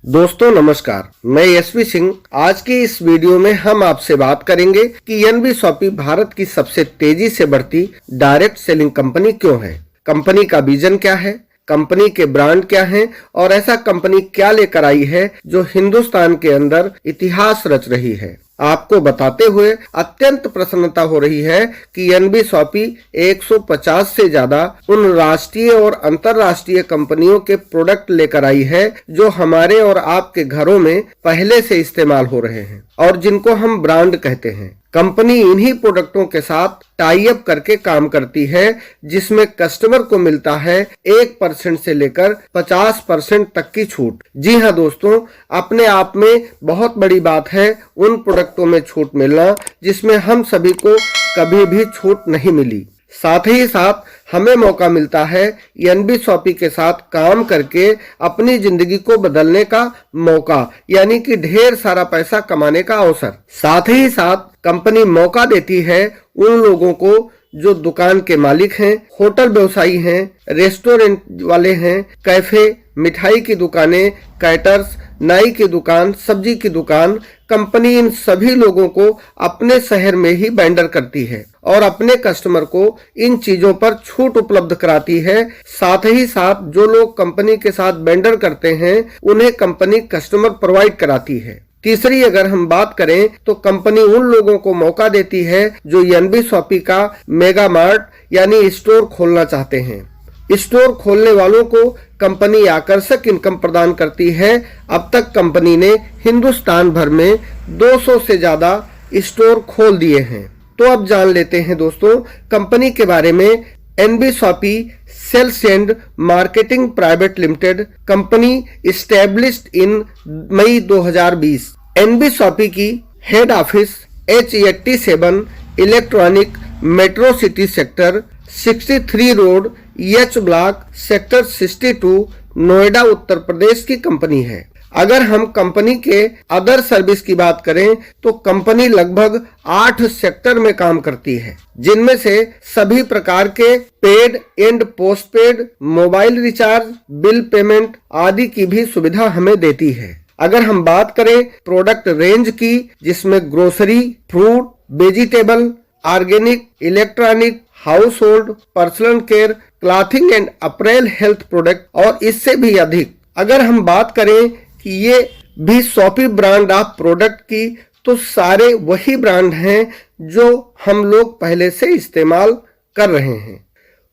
दोस्तों नमस्कार, मैं यशवी सिंह। आज की इस वीडियो में हम आपसे बात करेंगे कि एनबी शॉपी भारत की सबसे तेजी से बढ़ती डायरेक्ट सेलिंग कंपनी क्यों है, कंपनी का विजन क्या है, कंपनी के ब्रांड क्या हैं और ऐसा कंपनी क्या लेकर आई है जो हिंदुस्तान के अंदर इतिहास रच रही है। आपको बताते हुए अत्यंत प्रसन्नता हो रही है कि एनबी शॉपी 150 से ज्यादा उन राष्ट्रीय और अंतर्राष्ट्रीय कंपनियों के प्रोडक्ट लेकर आई है जो हमारे और आपके घरों में पहले से इस्तेमाल हो रहे हैं और जिनको हम ब्रांड कहते हैं। कंपनी इन्हीं प्रोडक्टों के साथ टाई अप करके काम करती है जिसमें कस्टमर को मिलता है 1% से लेकर 50% तक की छूट। जी हाँ दोस्तों, अपने आप में बहुत बड़ी बात है उन प्रोडक्टों में छूट मिलना जिसमें हम सभी को कभी भी छूट नहीं मिली। साथ ही साथ हमें मौका मिलता है एनबी शॉपी के साथ काम करके अपनी जिंदगी को बदलने का मौका, यानी कि ढेर सारा पैसा कमाने का अवसर। साथ ही साथ कंपनी मौका देती है उन लोगों को जो दुकान के मालिक हैं, होटल व्यवसायी हैं, रेस्टोरेंट वाले हैं, कैफे, मिठाई की दुकानें, कैटर्स, नाई की दुकान, सब्जी की दुकान। कंपनी इन सभी लोगों को अपने शहर में ही वेंडर करती है और अपने कस्टमर को इन चीजों पर छूट उपलब्ध कराती है। साथ ही साथ जो लोग कंपनी के साथ वेंडर करते हैं उन्हें कंपनी कस्टमर प्रोवाइड कराती है। तीसरी अगर हम बात करें तो कंपनी उन लोगों को मौका देती है जो एनबी शॉपी का मेगा मार्ट यानी स्टोर खोलना चाहते हैं। स्टोर खोलने वालों को कंपनी आकर्षक इनकम प्रदान करती है। अब तक कंपनी ने हिंदुस्तान भर में 200 से ज्यादा स्टोर खोल दिए हैं। तो अब जान लेते हैं दोस्तों कंपनी के बारे में। NB shoppy sales and marketing private limited company established in May 2020। NB shoppy की head office H87 electronic metro city sector 63 road H block sector 62 Noida Uttar Pradesh की कंपनी है। अगर हम कंपनी के अदर सर्विस की बात करें तो कंपनी लगभग 8 सेक्टर में काम करती है जिनमें से सभी प्रकार के paid and post paid, mobile recharge, bill payment आदि की भी सुविधा हमें देती है। अगर हम बात करें प्रोडक्ट रेंज की जिसमें grocery, fruit, vegetable, organic, electronic, house hold, personal care, clothing and April, health product और इससे भी अधिक। अगर हम बात करें कि ये भी शॉपी ब्रांड ऑफ प्रोडक्ट की तो सारे वही ब्रांड हैं जो हम लोग पहले से इस्तेमाल कर रहे हैं।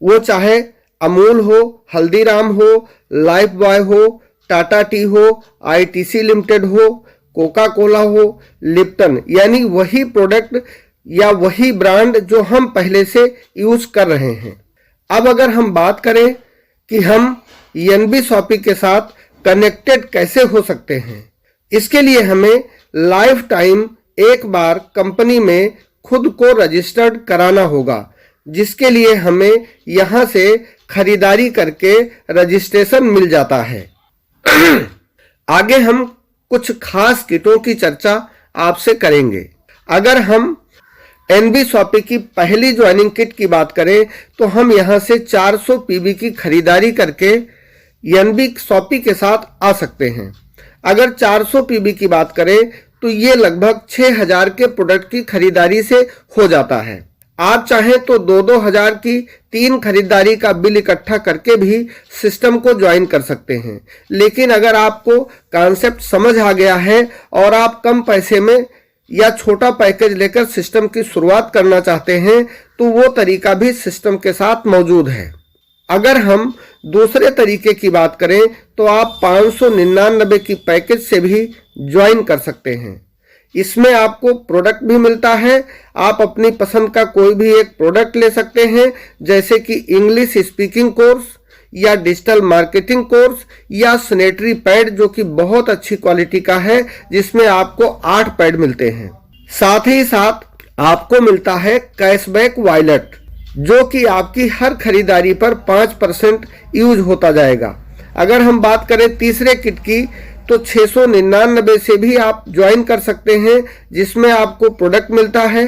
वो चाहे अमूल हो, हल्दीराम हो, लाइफ बॉय हो, टाटा टी हो, ITC लिमिटेड हो, कोका कोला हो, लिप्टन, यानी वही प्रोडक्ट या वही ब्रांड जो हम पहले से यूज कर रहे हैं। अब अगर हम बात करें कि हम एनबी शॉपी के साथ कनेक्टेड कैसे हो सकते हैं, इसके लिए हमें लाइफ टाइम एक बार कंपनी में खुद को रजिस्टर्ड कराना होगा, जिसके लिए हमें यहां से खरीदारी करके रजिस्ट्रेशन मिल जाता है। आगे हम कुछ खास किटों की चर्चा आपसे करेंगे। अगर हम एनबी शॉपी की पहली ज्वाइनिंग किट की बात करें तो हम यहां से 400 पीबी की खरीदारी करके एनबी शॉपी के साथ आ सकते हैं। अगर 400 पीबी की बात करें तो ये लगभग 6000 के प्रोडक्ट की खरीदारी से हो जाता है। आप चाहें तो 2-2 हजार की 3 खरीदारी का बिल इकट्ठा करके भी सिस्टम को ज्वाइन कर सकते हैं। लेकिन अगर आपको कॉन्सेप्ट समझ आ गया है और आप कम पैसे में या छोटा पैकेज लेकर सिस्टम की शुरुआत करना चाहते हैं तो वो तरीका भी सिस्टम के साथ मौजूद है। अगर हम दूसरे तरीके की बात करें तो आप 599 की पैकेज से भी ज्वाइन कर सकते हैं। इसमें आपको प्रोडक्ट भी मिलता है। आप अपनी पसंद का कोई भी एक प्रोडक्ट ले सकते हैं, जैसे कि इंग्लिश स्पीकिंग कोर्स या डिजिटल मार्केटिंग कोर्स या सैनिटरी पैड जो कि बहुत अच्छी क्वालिटी का है, जिसमें आपको 8 पैड मिलते हैं। साथ ही साथ आपको मिलता है कैशबैक वॉलेट जो कि आपकी हर खरीदारी पर 5% यूज होता जाएगा। अगर हम बात करें तीसरे किट की तो 699 से भी आप ज्वाइन कर सकते हैं, जिसमें आपको प्रोडक्ट मिलता है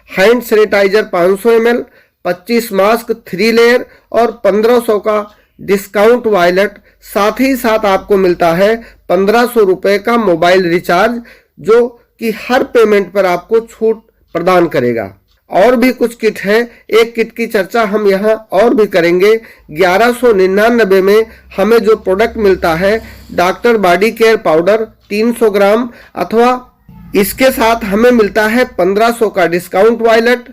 hand sanitiser 500 ml, 25 mask 3 layer और 1500 का डिस्काउंट वॉलेट साथ ही साथ आपको मिलता है 1500 रुपए का मोबाइल रिचार्ज, जो कि हर पेमेंट पर आपको छूट प्रदान करेगा। और भी कुछ किट है, एक किट की चर्चा हम यहाँ और भी करेंगे। 1199 में हमें जो प्रोडक्ट मिलता है डॉक्टर बॉडी केयर पाउडर 300 ग्राम, अथवा इसके साथ हमें मिलता है 1500 का डिस्काउंट वॉलेट,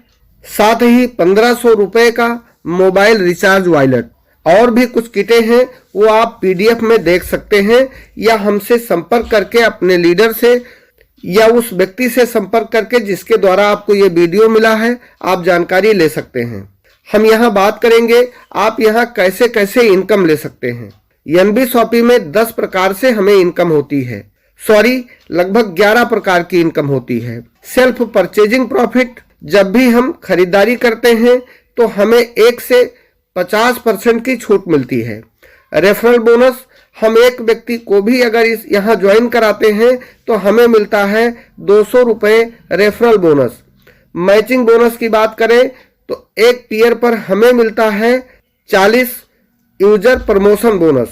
साथ ही 1500 रुपए का मोबाइल रिचार्ज वॉलेट। और भी कुछ किटें हैं, वो आप PDF में देख सकते हैं, या हमसे संपर्क करके अपने लीडर से या उस व्यक्ति से संपर्क करके जिसके द्वारा आपको ये वीडियो मिला है, आप जानकारी ले सकते हैं। हम यहाँ बात करेंगे आप यहाँ कैसे कैसे इनकम ले सकते हैं। NB शॉपी में 10 प्रकार से हमें इनकम होती है, लगभग 11 प्रकार की इनकम होती है। सेल्फ परचेजिंग प्रॉफिट, जब भी हम खरीदारी करते हैं तो हमें 1 से 50% की छूट मिलती है। रेफरल बोनस, हम एक व्यक्ति को भी अगर इस यहाँ ज्वाइन कराते हैं तो हमें मिलता है 200 रुपये रेफरल बोनस। मैचिंग बोनस की बात करें तो एक टियर पर हमें मिलता है 40 यूजर प्रमोशन बोनस,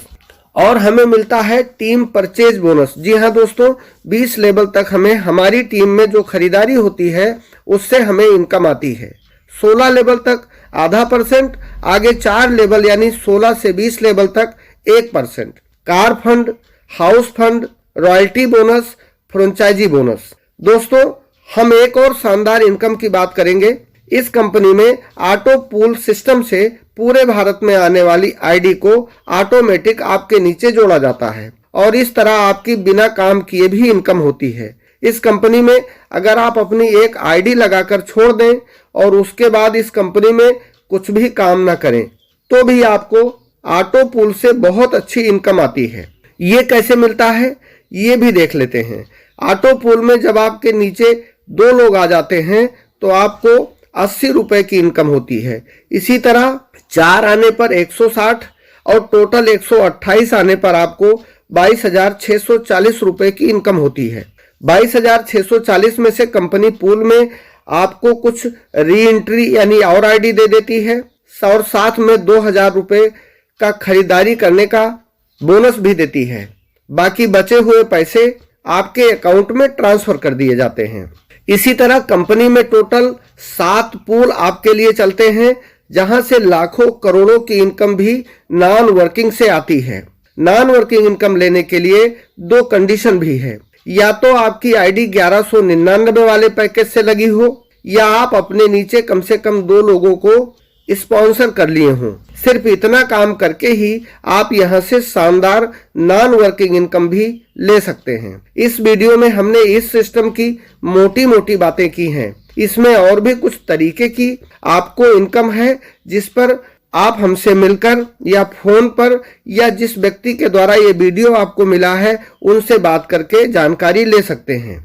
और हमें मिलता है टीम परचेज बोनस। जी हाँ दोस्तों, 20 लेवल तक हमें हमारी टीम में जो खरीदारी होती है उससे हमें इनकम आती है। 16 लेवल तक ½ आगे 4 लेवल यानी 16 से 20 लेवल तक 1%। Car fund, house fund, royalty bonus, franchise bonus. दोस्तों, हम एक और शानदार इनकम की बात करेंगे। इस कंपनी में ऑटो पूल सिस्टम से पूरे भारत में आने वाली आईडी को ऑटोमेटिक आपके नीचे जोड़ा जाता है, और इस तरह आपकी बिना काम किए भी इनकम होती है। इस कंपनी में अगर आप अपनी एक आईडी लगाकर छोड़ दें और उसके बाद इस कंपनी में कुछ भी काम ना करें तो भी आपको ऑटो पूल से बहुत अच्छी इनकम आती है। ये कैसे मिलता है ये भी देख लेते हैं। ऑटो पूल में जब आपके नीचे 2 लोग आ जाते हैं तो आपको 80 रुपए की इनकम होती है। इसी तरह 4 आने पर 160 और टोटल 128 आने पर आपको 22,640 रुपए की इनकम होती है। 22,640 में से कंपनी पूल में आपको कुछ री एंट्री यानी और आईडी दे देती है, और साथ में 2,000 रुपए का खरीदारी करने का बोनस भी देती है। बाकी बचे हुए पैसे आपके अकाउंट में ट्रांसफर कर दिए जाते हैं। इसी तरह कंपनी में टोटल 7 पूल आपके लिए चलते हैं, जहां से लाखों करोड़ों की इनकम भी नॉन वर्किंग से आती है। नॉन वर्किंग इनकम लेने के लिए 2 कंडीशन भी है, या तो आपकी आईडी 1199 वाले पैकेज से लगी हो, या आप अपने नीचे कम से कम 2 लोगों को स्पॉन्सर कर लिए हों। सिर्फ इतना काम करके ही आप यहां से शानदार नॉन वर्किंग इनकम भी ले सकते हैं। इस वीडियो में हमने इस सिस्टम की मोटी मोटी बातें की हैं। इसमें और भी कुछ तरीके की आपको इनकम है, जिस पर आप हमसे मिलकर या फोन पर या जिस व्यक्ति के द्वारा ये वीडियो आपको मिला है उनसे बात करके जानकारी ले सकते हैं।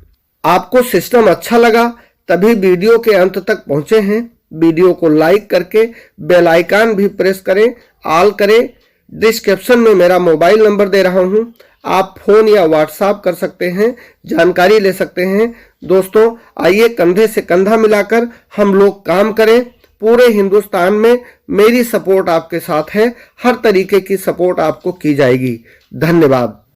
आपको सिस्टम अच्छा लगा तभी वीडियो के अंत तक पहुंचे हैं। वीडियो को लाइक करके बेल आइकन भी प्रेस करें, ऑल करें। डिस्क्रिप्शन में मेरा मोबाइल नंबर दे रहा हूं, आप फोन या व्हाट्सएप कर सकते हैं, जानकारी ले सकते हैं। दोस्तों, आइए कंधे से कंधा मिलाकर हम लोग काम करें। पूरे हिंदुस्तान में मेरी सपोर्ट आपके साथ है, हर तरीके की सपोर्ट आपको की जाएगी। धन्यवाद।